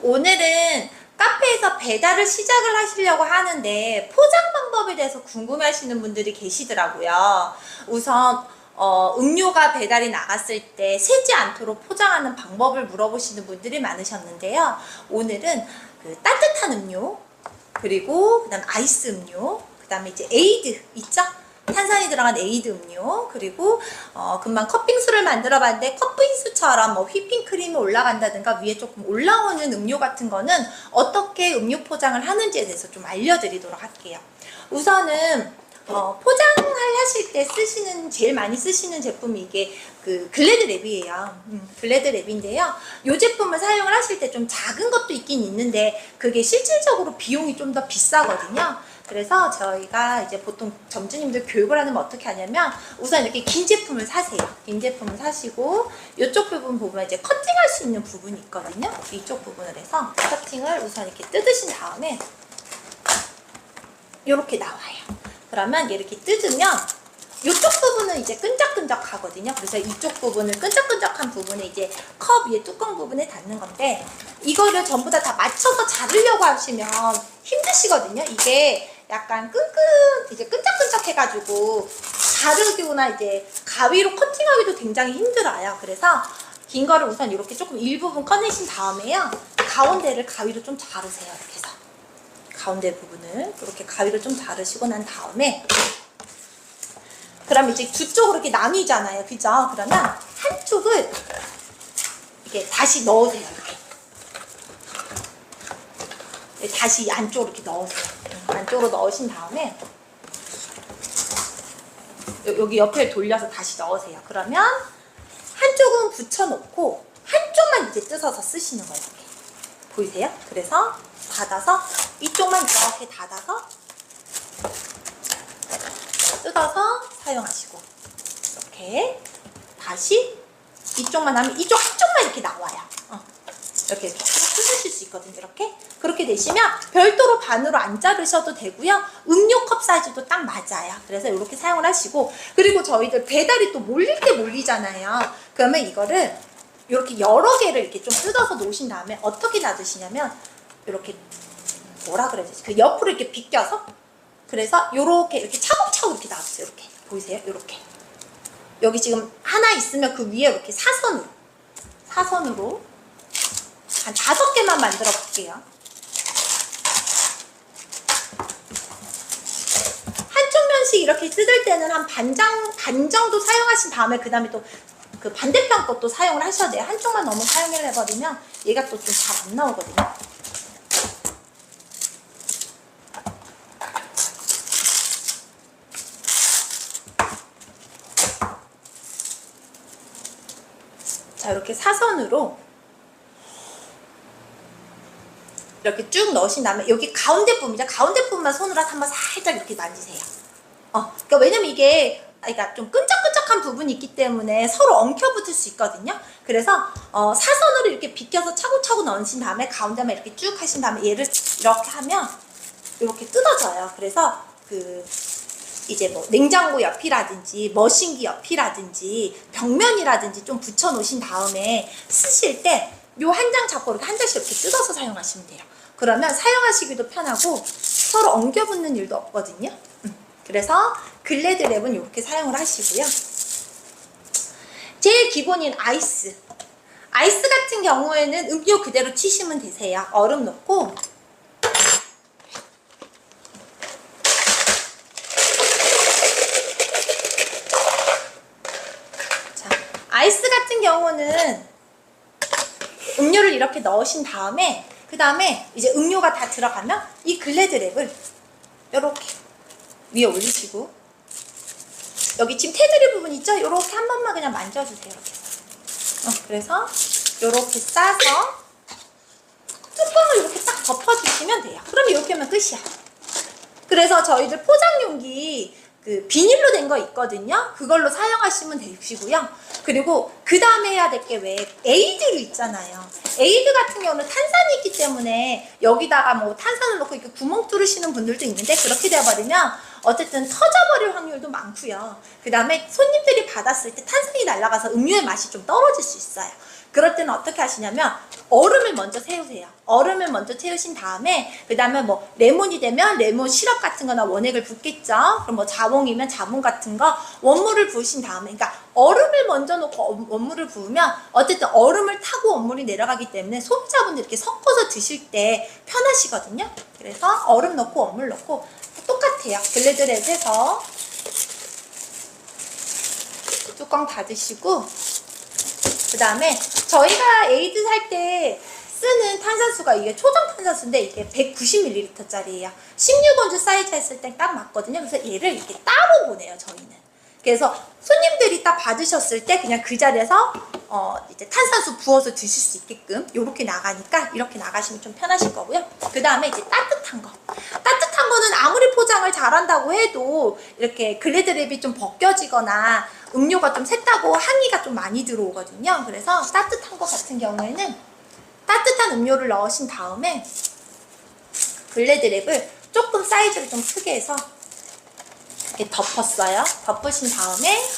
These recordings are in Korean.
오늘은 카페에서 배달을 시작을 하시려고 하는데 포장 방법에 대해서 궁금해 하시는 분들이 계시더라고요. 우선 음료가 배달이 나갔을 때 새지 않도록 포장하는 방법을 물어보시는 분들이 많으셨는데요. 오늘은 그 따뜻한 음료, 그리고 그다음 아이스 음료, 그다음에 이제 에이드 있죠? 탄산이 들어간 에이드 음료, 그리고 금방 컵빙수를 만들어 봤는데 컵빙수처럼 뭐 휘핑크림이 올라간다든가 위에 조금 올라오는 음료 같은 거는 어떻게 음료 포장을 하는지에 대해서 좀 알려드리도록 할게요. 우선은 포장을 하실 때 제일 많이 쓰시는 제품이 이게 그 글래드랩이에요. 글래드랩인데요. 이 제품을 사용을 하실 때 좀 작은 것도 있긴 있는데 그게 실질적으로 비용이 좀 더 비싸거든요. 그래서 저희가 이제 보통 점주님들 교육을 하면 어떻게 하냐면 우선 이렇게 긴 제품을 사세요. 긴 제품을 사시고 이쪽 부분 보면 이제 커팅할 수 있는 부분이 있거든요. 이쪽 부분을 해서 커팅을 우선 이렇게 뜯으신 다음에 이렇게 나와요. 그러면 이렇게 뜯으면 이쪽 부분은 이제 끈적끈적하거든요. 그래서 이쪽 부분을 끈적끈적한 부분에 이제 컵 위에 뚜껑 부분에 닿는 건데 이거를 전부 다 맞춰서 자르려고 하시면 힘드시거든요. 이게 약간 이제 끈적끈적 해가지고 자르기나 이제 가위로 커팅하기도 굉장히 힘들어요. 그래서 긴 거를 우선 이렇게 조금 일부분 꺼내신 다음에요. 가운데를 가위로 좀 자르세요. 이렇게 해서 가운데 부분을 이렇게 가위로 좀 자르시고 난 다음에 그럼 이제 두 쪽으로 이렇게 나뉘잖아요. 그죠? 그러면 한쪽을 이렇게 다시 넣으세요. 이렇게. 다시 안쪽으로 이렇게 넣으세요. 안쪽으로 넣으신 다음에 여기 옆에 돌려서 다시 넣으세요. 그러면 한쪽은 붙여놓고 한쪽만 이제 뜯어서 쓰시는 거예요. 이렇게. 보이세요? 그래서 닫아서 이쪽만 이렇게 닫아서 뜯어서 사용하시고 이렇게 다시 이쪽만 하면 이쪽 한쪽만 이렇게 나와요. 이렇게 뜯으실 수 있거든요. 이렇게 그렇게 되시면 별도로 반으로 안 자르셔도 되고요. 음료컵 사이즈도 딱 맞아요. 그래서 이렇게 사용을 하시고 그리고 저희들 배달이 또 몰릴 때 몰리잖아요. 그러면 이거를 이렇게 여러 개를 이렇게 좀 뜯어서 놓으신 다음에 어떻게 놔두시냐면 이렇게 뭐라 그래야 되지? 그 옆으로 이렇게 비껴서 그래서 이렇게 차곡차곡 이렇게 놔두세요. 이렇게 보이세요? 이렇게 여기 지금 하나 있으면 그 위에 이렇게 사선으로 한 5개만 만들어 볼게요. 한쪽 면씩 이렇게 뜯을 때는 한 반 정도 사용하신 다음에 그 다음에 또 그 반대편 것도 사용을 하셔야 돼요. 한쪽만 너무 사용을 해버리면 얘가 또 좀 잘 안 나오거든요. 자, 이렇게 사선으로 이렇게 쭉 넣으신 다음에 여기 가운데 부분이죠. 가운데 부분만 손으로 한번 살짝 이렇게 만지세요. 그러니까 왜냐면 이게 그러니까 좀 끈적끈적한 부분이 있기 때문에 서로 엉켜붙을 수 있거든요. 그래서 사선으로 이렇게 비껴서 차곡차곡 넣으신 다음에 가운데만 이렇게 쭉 하신 다음에 얘를 이렇게 하면 이렇게 뜯어져요. 그래서 이제 뭐 냉장고 옆이라든지 머신기 옆이라든지 벽면이라든지 좀 붙여 놓으신 다음에 쓰실 때 요 한 장 잡고 이렇게 한 장씩 이렇게 뜯어서 사용하시면 돼요. 그러면 사용하시기도 편하고 서로 엉겨붙는 일도 없거든요. 그래서 글래드랩은 이렇게 사용을 하시고요. 제일 기본인 아이스 같은 경우에는 음료 그대로 치시면 되세요. 얼음 넣고 아이스 같은 경우는 음료를 이렇게 넣으신 다음에 그 다음에 이제 음료가 다 들어가면 이 글래드랩을 이렇게 위에 올리시고 여기 지금 테두리 부분 있죠? 이렇게 한 번만 그냥 만져주세요. 이렇게. 그래서 이렇게 싸서 뚜껑을 이렇게 딱 덮어주시면 돼요. 그러면 이렇게 하면 끝이야. 그래서 저희들 포장 용기 그 비닐로 된 거 있거든요. 그걸로 사용하시면 되시고요. 그리고 그 다음에 해야 될 게 왜 에이드류 있잖아요. 에이드 같은 경우는 탄산이 있기 때문에 여기다가 뭐 탄산을 넣고 이렇게 구멍 뚫으시는 분들도 있는데 그렇게 되어버리면 어쨌든 터져버릴 확률도 많고요. 그 다음에 손님들이 받았을 때 탄산이 날아가서 음료의 맛이 좀 떨어질 수 있어요. 그럴 때는 어떻게 하시냐면 얼음을 먼저 채우세요. 얼음을 먼저 채우신 다음에 그 다음에 뭐 레몬이 되면 레몬 시럽 같은 거나 원액을 붓겠죠. 그럼 뭐 자몽이면 자몽 같은 거 원물을 부으신 다음에, 그러니까 얼음을 먼저 놓고 원물을 부으면 어쨌든 얼음을 타고 원물이 내려가기 때문에 소비자분들 이렇게 섞어서 드실 때 편하시거든요. 그래서 얼음 넣고 원물 넣고 똑같아요. 블레드랩 해서 뚜껑 닫으시고, 그 다음에 저희가 에이드 살 때 쓰는 탄산수가 이게 초당 탄산수인데 이게 190ml 짜리예요. 16온즈 사이즈 했을 때 딱 맞거든요. 그래서 얘를 이렇게 따로 보내요, 저희는. 그래서 손님들이 딱 받으셨을 때 그냥 그 자리에서 이제 탄산수 부어서 드실 수 있게끔 요렇게 나가니까 이렇게 나가시면 좀 편하실 거고요. 그 다음에 이제 따뜻한 거. 따뜻한 거는 아무리 포장을 잘한다고 해도 이렇게 글래드랩이 좀 벗겨지거나 음료가 좀 샜다고 항의가 좀 많이 들어오거든요. 그래서 따뜻한 거 같은 경우에는 따뜻한 음료를 넣으신 다음에 글래드랩을 조금 사이즈를 좀 크게 해서 이렇게 덮었어요. 덮으신 다음에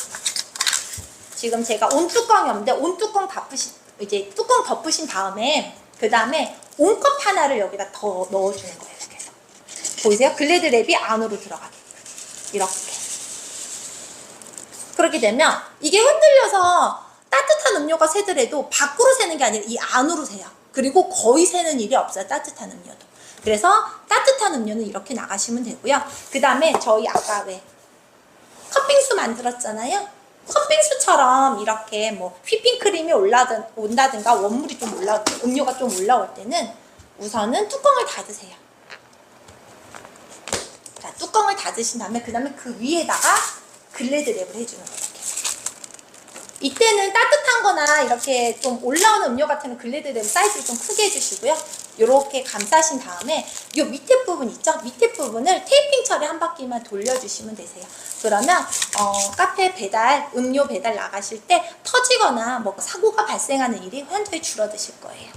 지금 제가 온뚜껑이 없는데 온뚜껑 이제 뚜껑 덮으신 다음에 그 다음에 온컵 하나를 여기다 더 넣어주는 거예요. 이렇게 해서 보이세요? 글래드랩이 안으로 들어가게 이렇게. 그렇게 되면 이게 흔들려서 따뜻한 음료가 새더라도 밖으로 새는 게 아니라 이 안으로 새요. 그리고 거의 새는 일이 없어요. 따뜻한 음료도. 그래서 따뜻한 음료는 이렇게 나가시면 되고요. 그 다음에 저희 아까 왜 컵빙수 만들었잖아요. 컵빙수처럼 이렇게 뭐 휘핑크림이 온다든가 원물이 좀 음료가 좀 올라올 때는 우선은 뚜껑을 닫으세요. 자, 뚜껑을 닫으신 다음에 그 다음에 그 위에다가 글래드랩을 해주는 거예요. 이렇게. 이때는 따뜻한 거나 이렇게 좀 올라오는 음료 같은 글래드랩 사이즈를 좀 크게 해주시고요. 이렇게 감싸신 다음에 이 밑에 부분 있죠? 밑에 부분을 테이핑 처리 한 바퀴만 돌려주시면 되세요. 그러면 카페 배달, 음료 배달 나가실 때 터지거나 뭐 사고가 발생하는 일이 현저히 줄어드실 거예요.